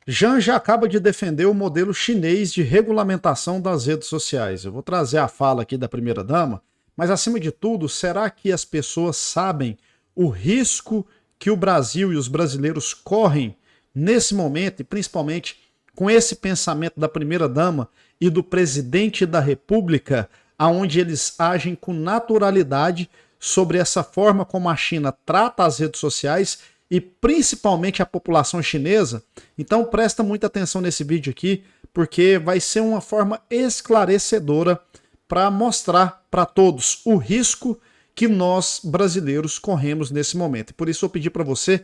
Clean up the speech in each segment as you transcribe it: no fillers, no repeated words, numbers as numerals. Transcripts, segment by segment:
Janja acaba de defender o modelo chinês de regulamentação das redes sociais. Eu vou trazer a fala aqui da primeira-dama, mas acima de tudo, será que as pessoas sabem o risco que o Brasil e os brasileiros correm nesse momento, e principalmente com esse pensamento da primeira-dama e do presidente da República, aonde eles agem com naturalidade sobre essa forma como a China trata as redes sociais e principalmente a população chinesa? Então presta muita atenção nesse vídeo aqui, porque vai ser uma forma esclarecedora para mostrar para todos o risco que nós brasileiros corremos nesse momento. E por isso eu pedi para você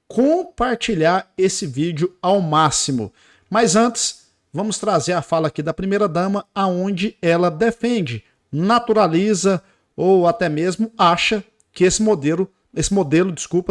compartilhar esse vídeo ao máximo. Mas antes, vamos trazer a fala aqui da primeira-dama, aonde ela defende, naturaliza ou até mesmo acha que esse modelo,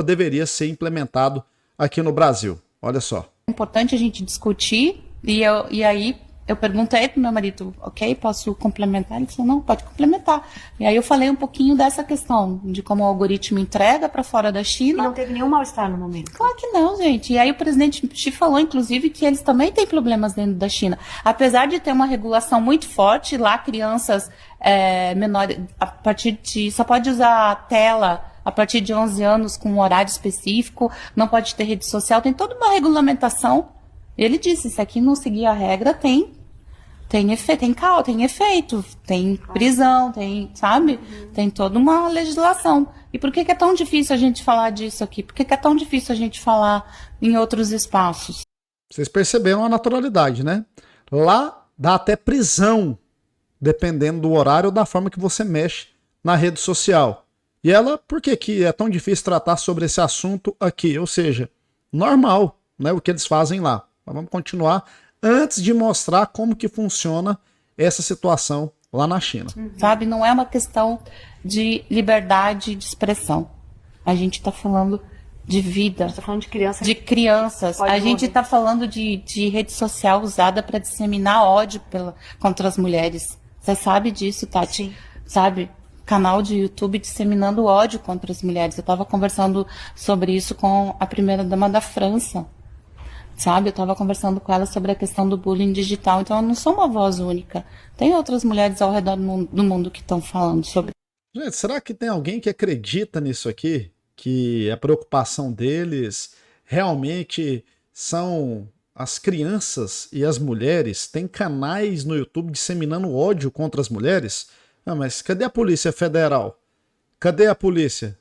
deveria ser implementado aqui no Brasil. Olha só. É importante a gente discutir, e aí eu perguntei pro meu marido, ok, posso complementar? Ele disse, não, pode complementar. E aí eu falei um pouquinho dessa questão, de como o algoritmo entrega para fora da China. E não teve nenhum mal-estar no momento? Claro que não, gente. E aí o presidente Xi falou, inclusive, que eles também têm problemas dentro da China. Apesar de ter uma regulação muito forte, lá crianças menores, a partir de, só pode usar a tela a partir de 11 anos com um horário específico, não pode ter rede social, tem toda uma regulamentação. Ele disse, se aqui não seguir a regra, tem efeito, tem prisão, sabe? Tem toda uma legislação. E por que é tão difícil a gente falar disso aqui? Por que é tão difícil a gente falar em outros espaços? Vocês perceberam a naturalidade, né? Lá dá até prisão, dependendo do horário ou da forma que você mexe na rede social. E ela, por que é tão difícil tratar sobre esse assunto aqui? Ou seja, normal, né, o que eles fazem lá. Mas vamos continuar antes de mostrar como que funciona essa situação lá na China. Sabe, não é uma questão de liberdade de expressão. A gente está falando de vida. Você está falando de criança. De crianças. A gente está falando de rede social usada para disseminar ódio contra as mulheres. Você sabe disso, Tati? Sim. Sabe? Canal de YouTube disseminando ódio contra as mulheres. Eu estava conversando sobre isso com a primeira-dama da França. Sabe, eu estava conversando com ela sobre a questão do bullying digital, então eu não sou uma voz única. Tem outras mulheres ao redor do mundo que estão falando sobre. Gente, será que tem alguém que acredita nisso aqui? Que a preocupação deles realmente são as crianças e as mulheres? Tem canais no YouTube disseminando ódio contra as mulheres? Ah, mas cadê a Polícia Federal? Cadê a polícia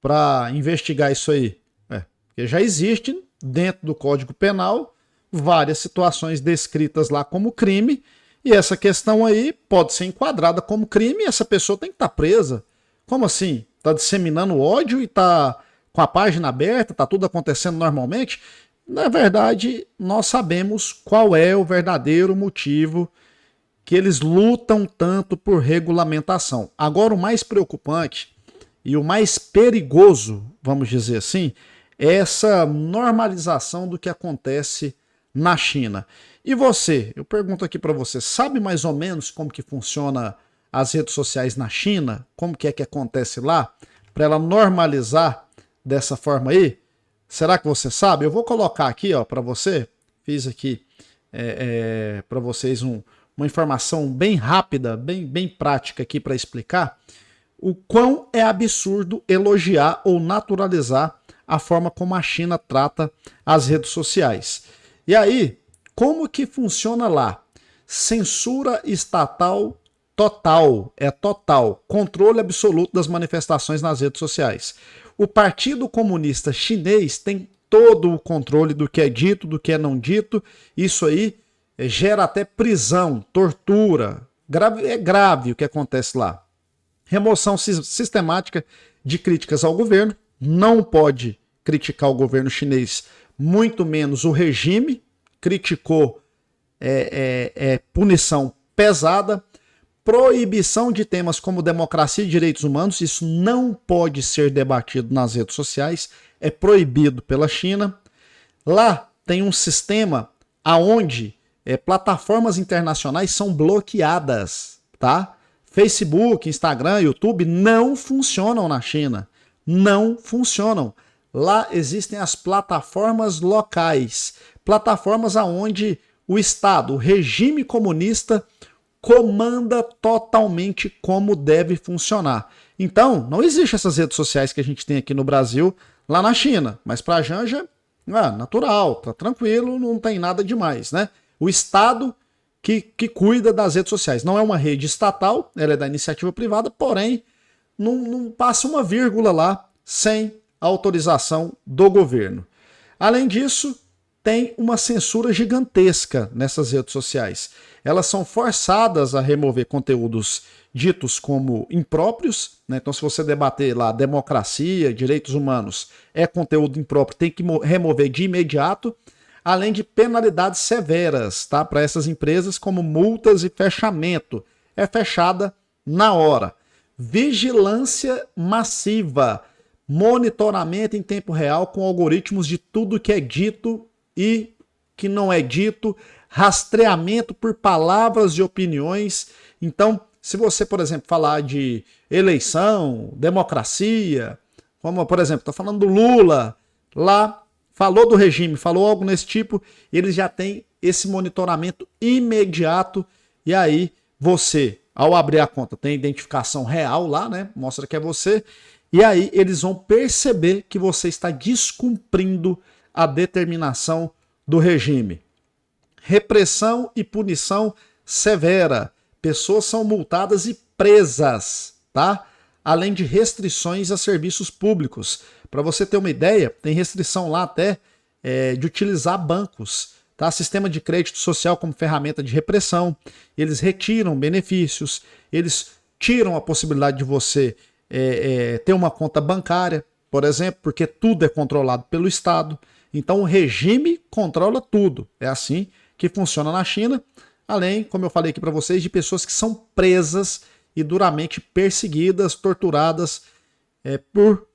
para investigar isso aí? Porque já existe dentro do Código Penal várias situações descritas lá como crime, e essa questão aí pode ser enquadrada como crime e essa pessoa tem que estar presa. Como assim? Está disseminando ódio e está com a página aberta, está tudo acontecendo normalmente? Na verdade, nós sabemos qual é o verdadeiro motivo que eles lutam tanto por regulamentação. Agora, o mais preocupante e o mais perigoso, vamos dizer assim, essa normalização do que acontece na China. E você, eu pergunto aqui para você, sabe mais ou menos como que funciona as redes sociais na China? Como que acontece lá? Para ela normalizar dessa forma aí? Será que você sabe? Eu vou colocar aqui para você, fiz aqui para vocês uma informação bem rápida, bem prática aqui para explicar o quão é absurdo elogiar ou naturalizar a forma como a China trata as redes sociais. E aí, como que funciona lá? Censura estatal total, total, controle absoluto das manifestações nas redes sociais. O Partido Comunista Chinês tem todo o controle do que é dito, do que é não dito. Isso aí gera até prisão, tortura. É grave o que acontece lá. Remoção sistemática de críticas ao governo. Não pode criticar o governo chinês, muito menos o regime. Criticou punição pesada. Proibição de temas como democracia e direitos humanos. Isso não pode ser debatido nas redes sociais. É proibido pela China. Lá tem um sistema onde plataformas internacionais são bloqueadas, tá? Facebook, Instagram, YouTube não funcionam na China. Não funcionam. Lá existem as plataformas locais. plataformas aonde o Estado, o regime comunista, comanda totalmente como deve funcionar. Então, não existe essas redes sociais que a gente tem aqui no Brasil, lá na China. Mas para a Janja, natural, tá tranquilo, não tem nada demais, né? O Estado que cuida das redes sociais. Não é uma rede estatal, ela é da iniciativa privada, porém, não passa uma vírgula lá sem autorização do governo. Além disso, tem uma censura gigantesca nessas redes sociais. Elas são forçadas a remover conteúdos ditos como impróprios, né? Então, se você debater lá democracia, direitos humanos, é conteúdo impróprio, tem que remover de imediato, além de penalidades severas, tá? Para essas empresas, como multas e fechamento. É fechada na hora. Vigilância massiva, monitoramento em tempo real com algoritmos de tudo que é dito e que não é dito, rastreamento por palavras e opiniões. Então, se você, por exemplo, falar de eleição, democracia, como, por exemplo, estou falando do Lula, lá, falou do regime, falou algo nesse tipo, eles já têm esse monitoramento imediato, e aí você, ao abrir a conta, tem identificação real lá, né? Mostra que é você, e aí eles vão perceber que você está descumprindo a determinação do regime. Repressão e punição severa. Pessoas são multadas e presas, tá? Além de restrições a serviços públicos. Para você ter uma ideia, tem restrição lá até de utilizar bancos, tá? Sistema de crédito social como ferramenta de repressão. Eles retiram benefícios, eles tiram a possibilidade de você ter uma conta bancária, por exemplo, porque tudo é controlado pelo Estado. Então o regime controla tudo. É assim que funciona na China. Além, como eu falei aqui para vocês, de pessoas que são presas e duramente perseguidas, torturadas por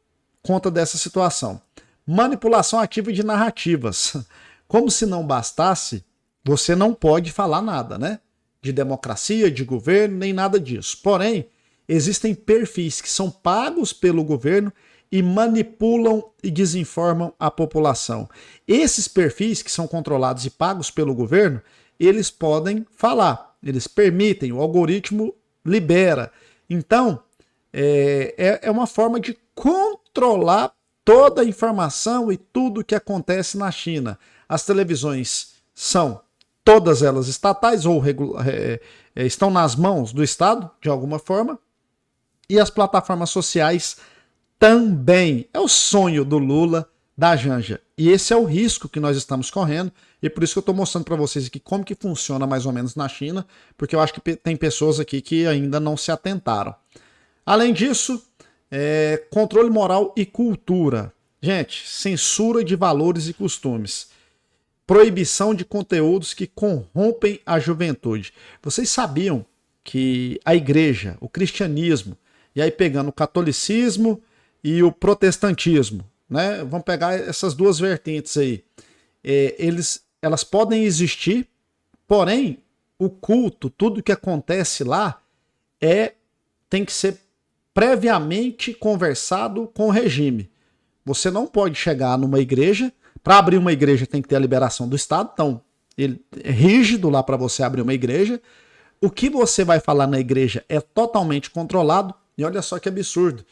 conta dessa situação. Manipulação ativa de narrativas. Como se não bastasse, você não pode falar nada, né? De democracia, de governo, nem nada disso. Porém, existem perfis que são pagos pelo governo e manipulam e desinformam a população. Esses perfis que são controlados e pagos pelo governo, eles podem falar, eles permitem, o algoritmo libera. Então, é uma forma de controlar toda a informação e tudo que acontece na China. As televisões são todas elas estatais ou estão nas mãos do Estado, de alguma forma, e as plataformas sociais também. É o sonho do Lula, da Janja. E esse é o risco que nós estamos correndo, e por isso que eu estou mostrando para vocês aqui como que funciona mais ou menos na China, porque eu acho que tem pessoas aqui que ainda não se atentaram. Além disso, controle moral e cultura. Gente, censura de valores e costumes. Proibição de conteúdos que corrompem a juventude. Vocês sabiam que a igreja, o cristianismo, e aí pegando o catolicismo e o protestantismo, né? Vamos pegar essas duas vertentes aí. Elas podem existir, porém, o culto, tudo que acontece lá, tem que ser previamente conversado com o regime. Você não pode chegar numa igreja, para abrir uma igreja tem que ter a liberação do Estado, então ele é rígido lá para você abrir uma igreja. O que você vai falar na igreja é totalmente controlado, e olha só que absurdo.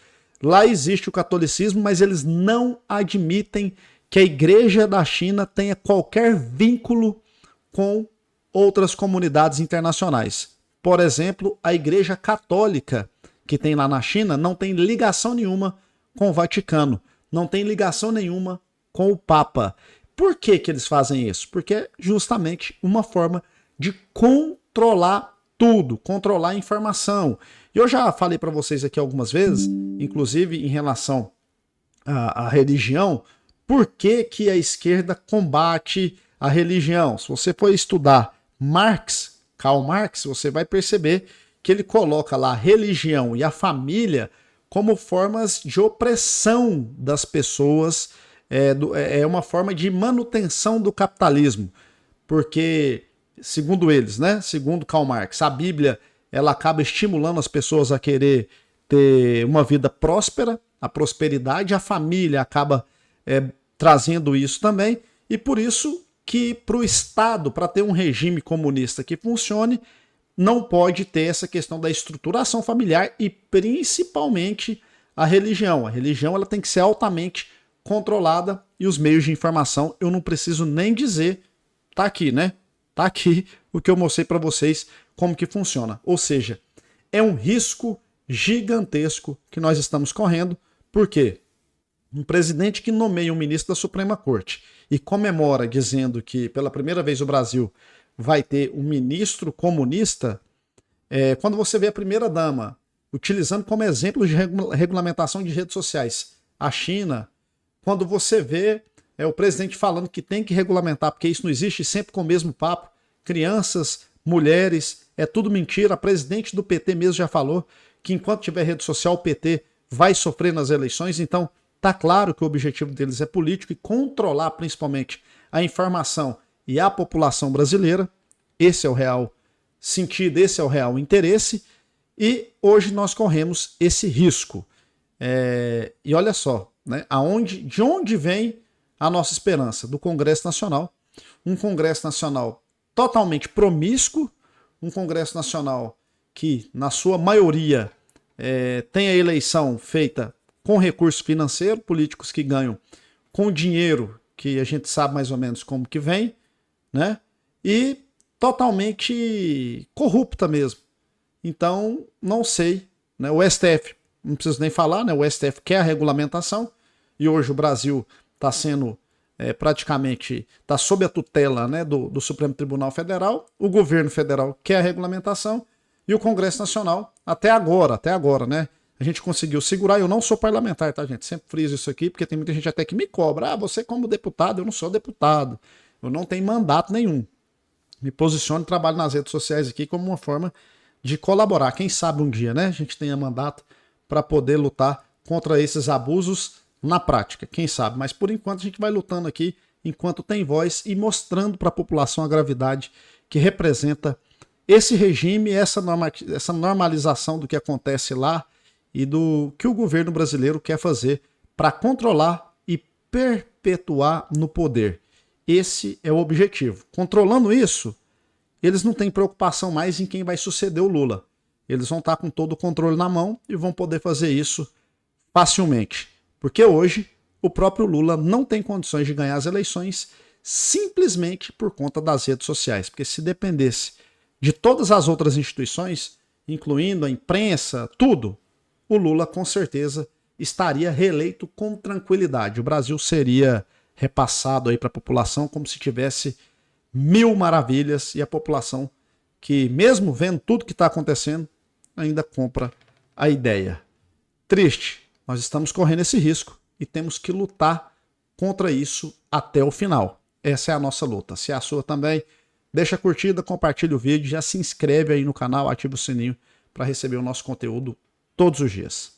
Lá existe o catolicismo, mas eles não admitem que a igreja da China tenha qualquer vínculo com outras comunidades internacionais. Por exemplo, a igreja católica que tem lá na China não tem ligação nenhuma com o Vaticano, não tem ligação nenhuma com o Papa. Por que que eles fazem isso? Porque é justamente uma forma de controlar tudo, controlar a informação. E eu já falei para vocês aqui algumas vezes, inclusive em relação à religião, por que que a esquerda combate a religião. Se você for estudar Karl Marx, você vai perceber que ele coloca lá a religião e a como formas de opressão das pessoas, é uma forma de manutenção do capitalismo, porque, segundo eles, né, segundo Karl Marx, a Bíblia ela acaba estimulando as pessoas a querer ter uma vida próspera, a prosperidade, a família acaba trazendo isso também, e por isso que para o Estado, para ter um regime comunista que funcione, não pode ter essa questão da estruturação familiar e principalmente a religião. A religião ela tem que ser altamente controlada e os meios de informação, eu não preciso nem dizer, tá aqui, né? Tá aqui o que eu mostrei para vocês como que funciona. Ou seja, é um risco gigantesco que nós estamos correndo, porque um presidente que nomeia um ministro da Suprema Corte e comemora dizendo que pela primeira vez o Brasil vai ter um ministro comunista, quando você vê a primeira-dama utilizando como exemplo de regulamentação de redes sociais a China, quando você vê o presidente falando que tem que regulamentar, porque isso não existe, sempre com o mesmo papo, crianças, mulheres, é tudo mentira. A presidente do PT mesmo já falou que enquanto tiver rede social, o PT vai sofrer nas eleições. Então, tá claro que o objetivo deles é político e controlar principalmente a informação e a população brasileira. Esse é o real sentido, esse é o real interesse. E hoje nós corremos esse risco. E olha só, né, de onde vem a nossa esperança? Do Congresso Nacional. Um Congresso Nacional totalmente promíscuo, um Congresso Nacional que, na sua maioria, tem a eleição feita com recurso financeiro, políticos que ganham com dinheiro que a gente sabe mais ou menos como que vem, né? E totalmente corrupta mesmo. Então, não sei, né? O STF, não preciso nem falar, né? O STF quer a regulamentação e hoje o Brasil está sendo praticamente, está sob a tutela, né, do Supremo Tribunal Federal. O governo federal quer a regulamentação e o Congresso Nacional, até agora, né? A gente conseguiu segurar. Eu não sou parlamentar, tá, gente? Sempre friso isso aqui, porque tem muita gente até que me cobra. Ah, você como deputado, eu não sou deputado. Eu não tenho mandato nenhum. Me posiciono e trabalho nas redes sociais aqui como uma forma de colaborar. Quem sabe um dia, né? A gente tenha mandato para poder lutar contra esses abusos na prática. Quem sabe? Mas por enquanto a gente vai lutando aqui enquanto tem voz e mostrando para a população a gravidade que representa esse regime, essa normalização do que acontece lá e do que o governo brasileiro quer fazer para controlar e perpetuar no poder. Esse é o objetivo. Controlando isso, eles não têm preocupação mais em quem vai suceder o Lula. Eles vão estar com todo o controle na mão e vão poder fazer isso facilmente. Porque hoje o próprio Lula não tem condições de ganhar as eleições simplesmente por conta das redes sociais. Porque se dependesse de todas as outras instituições, incluindo a imprensa, tudo, o Lula com certeza estaria reeleito com tranquilidade. O Brasil seria repassado aí para a população como se tivesse mil maravilhas e a população que, mesmo vendo tudo que está acontecendo, ainda compra a ideia. Triste, nós estamos correndo esse risco e temos que lutar contra isso até o final. Essa é a nossa luta. Se é a sua também, deixa a curtida, compartilha o vídeo, já se inscreve aí no canal, ativa o sininho para receber o nosso conteúdo todos os dias.